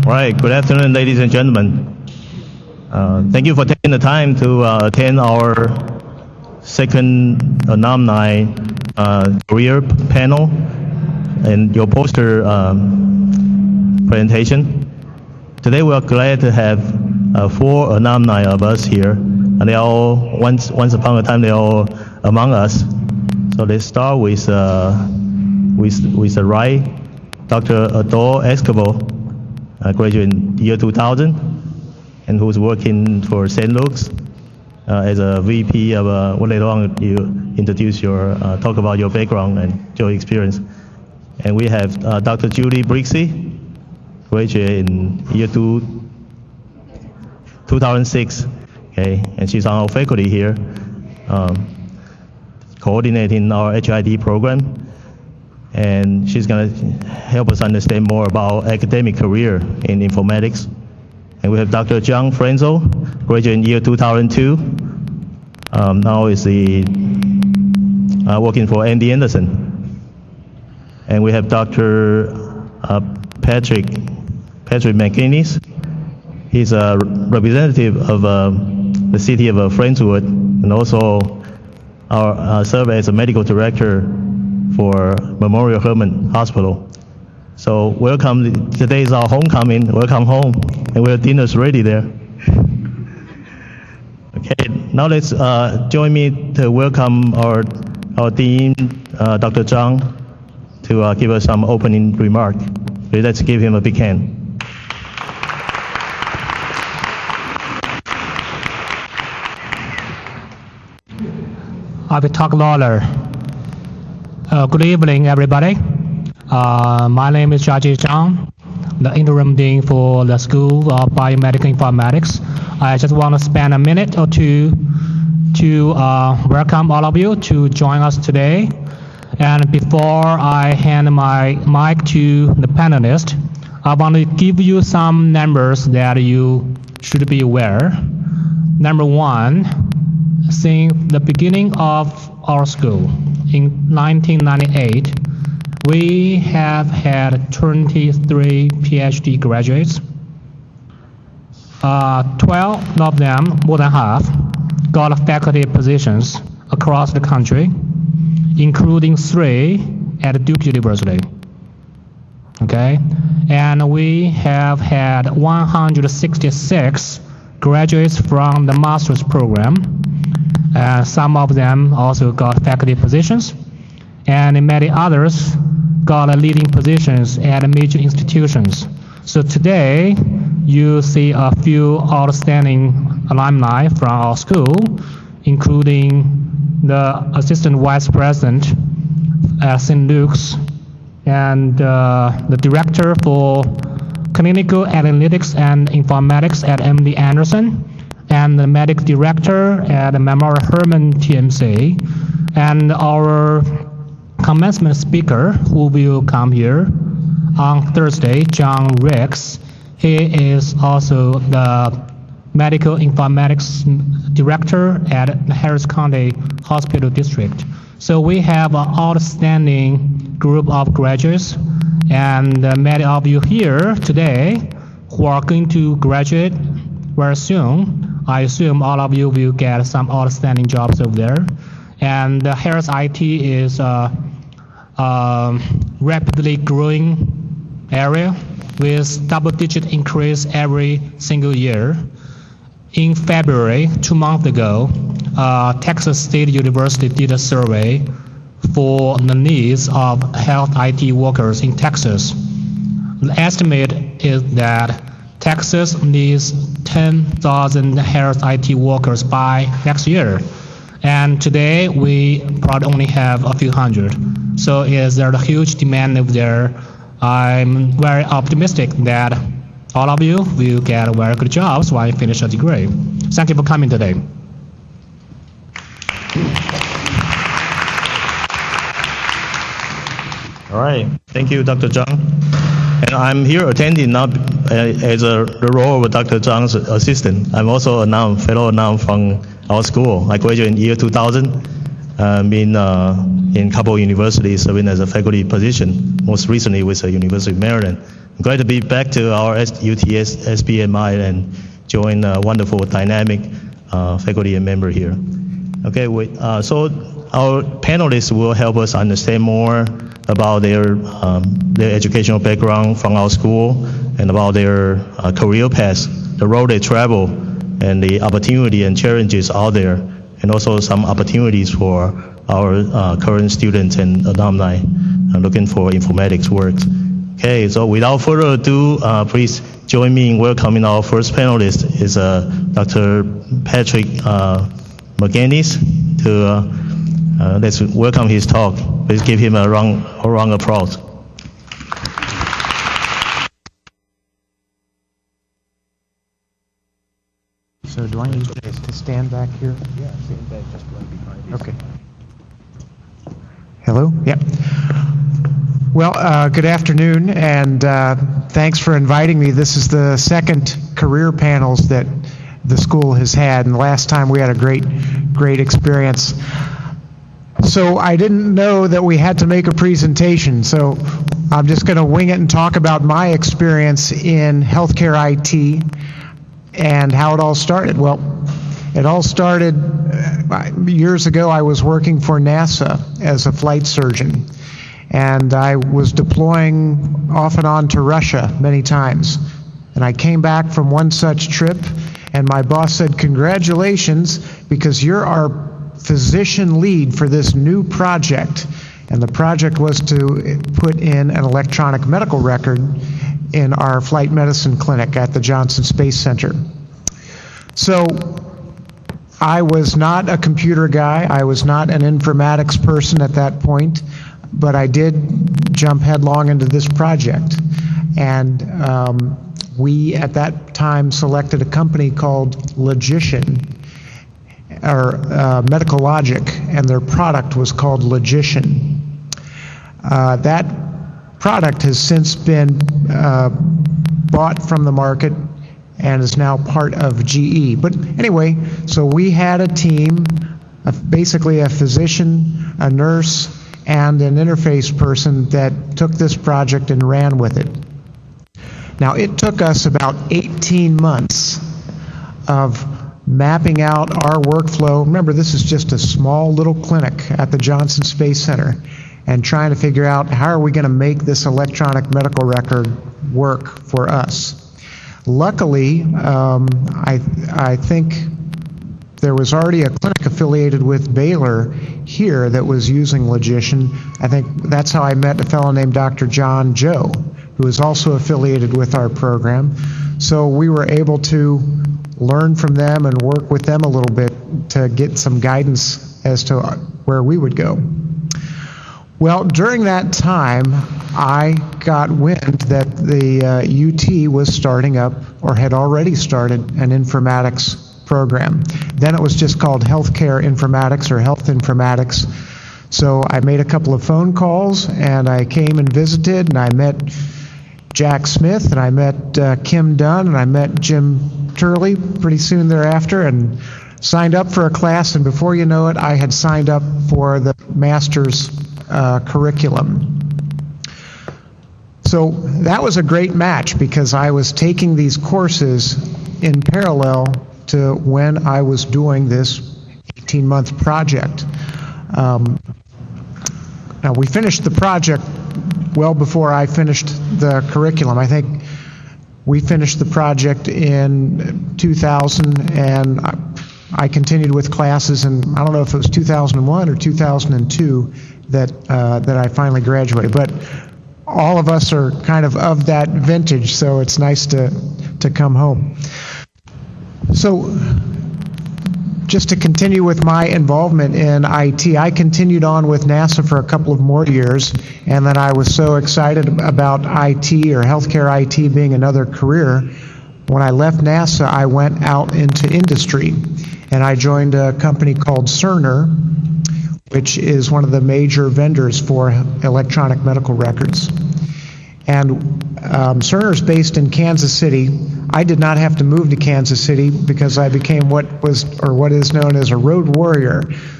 All right, good afternoon, ladies and gentlemen. Thank you for taking the time to attend our second alumni career panel and your poster presentation. Today we are glad to have 4 alumni of us here, and they all, once upon a time, they all among us. So let's start with the right, Dr. Adol Escobar, graduate in year 2000, and who's working for St. Luke's as a VP of, later on you introduce your, talk about your background and your experience. And we have Dr. Julie Brixey, graduate in year 2006, okay, and she's on our faculty here, coordinating our HID program. And she's going to help us understand more about academic career in informatics. And we have Dr. John Frenzel, graduate in year 2002. Now is working for MD Anderson. And we have Dr. Patrick McGinnis. He's a representative of the city of Friendswood, and also serve as a medical director for Memorial Hermann Hospital. So welcome, today is our homecoming, welcome home, and our dinner's ready there. Okay, now let's join me to welcome our dean, Dr. Zhang, to give us some opening remark. Let's give him a big hand. I will talk louder. Good evening, everybody. My name is Jiajie Zhang, the interim dean for the School of Biomedical Informatics. I just want to spend a minute or two to welcome all of you to join us today. And before I hand my mic to the panelists, I want to give you some numbers that you should be aware. Number one, since the beginning of our school in 1998, we have had 23 PhD graduates. 12 of them, more than half, got faculty positions across the country, including 3 at Duke University. Okay, and we have had 166 graduates from the master's program. Some of them also got faculty positions, and many others got leading positions at major institutions. So today, you see a few outstanding alumni from our school, including the assistant vice president at St. Luke's, and the director for clinical analytics and informatics at MD Anderson, and the medical director at the Memorial Hermann TMC, and our commencement speaker who will come here on Thursday, John Ricks. He is also the medical informatics director at the Harris County Hospital District. So we have an outstanding group of graduates, and many of you here today who are going to graduate very soon. I assume all of you will get some outstanding jobs over there. And Harris IT is a rapidly growing area with double-digit increase every single year. In February, 2 months ago, Texas State University did a survey for the needs of health IT workers in Texas. The estimate is that Texas needs 10,000 health IT workers by next year. And today, we probably only have a few hundred. So there's a huge demand over there. I'm very optimistic that all of you will get very good jobs while you finish a degree. Thank you for coming today. All right, thank you, Dr. Zhang. And I'm here attending not as the role of Dr. Zhang's assistant. I'm also a fellow alum from our school. I graduated in year 2000, been in a couple of universities serving as a faculty position, most recently with the University of Maryland. Glad to be back to our UTS SBMI and join a wonderful, dynamic faculty and member here. Okay, so our panelists will help us understand more about their educational background from our school and about their career paths, the road they travel, and the opportunity and challenges out there, and also some opportunities for our current students and alumni looking for informatics work. Okay, so without further ado, please join me in welcoming our first panelist, is Dr. Patrick McGinnis. Let's welcome his talk. Please give him a round of applause. So do I need to stand back here? Yeah, stand back just right behind you. Okay. Hello? Yeah. Well, good afternoon, and thanks for inviting me. This is the second career panels that the school has had, and the last time we had a great experience. So I didn't know that we had to make a presentation, so I'm just going to wing it and talk about my experience in healthcare IT and how it all started. Well, it all started years ago. I was working for NASA as a flight surgeon, and I was deploying off and on to Russia many times. And I came back from one such trip, and my boss said, "Congratulations, because you're our physician lead for this new project." And the project was to put in an electronic medical record in our flight medicine clinic at the Johnson Space Center. So I was not a computer guy. I was not an informatics person at that point, but I did jump headlong into this project. And we, at that time, selected a company called Logician, or Medical Logic, and their product was called Logician. That product has since been bought from the market and is now part of GE. But anyway, so we had a team, basically a physician, a nurse, and an interface person that took this project and ran with it. Now, it took us about 18 months of mapping out our workflow. Remember, this is just a small little clinic at the Johnson Space Center, and trying to figure out how are we going to make this electronic medical record work for us. Luckily, I think there was already a clinic affiliated with Baylor here that was using Logician. I think that's how I met a fellow named Dr. John Joe, who is also affiliated with our program. So we were able to learn from them and work with them a little bit to get some guidance as to where we would go. Well, during that time, I got wind that the UT was starting up, or had already started, an informatics program. Then it was just called Healthcare Informatics or Health Informatics. So I made a couple of phone calls, and I came and visited, and I met Jack Smith, and I met Kim Dunn, and I met Jim Turley pretty soon thereafter, and signed up for a class, and before you know it, I had signed up for the master's curriculum. So that was a great match, because I was taking these courses in parallel to when I was doing this 18-month project. Now, we finished the project well before I finished the curriculum. I think we finished the project in 2000, and I continued with classes, and I don't know if it was 2001 or 2002 that I finally graduated. But all of us are kind of that vintage, so it's nice to come home. So just to continue with my involvement in IT, I continued on with NASA for a couple of more years, and then I was so excited about IT, or healthcare IT, being another career. When I left NASA, I went out into industry, and I joined a company called Cerner, which is one of the major vendors for electronic medical records. And Cerner is based in Kansas City. I did not have to move to Kansas City because I became what is known as a road warrior.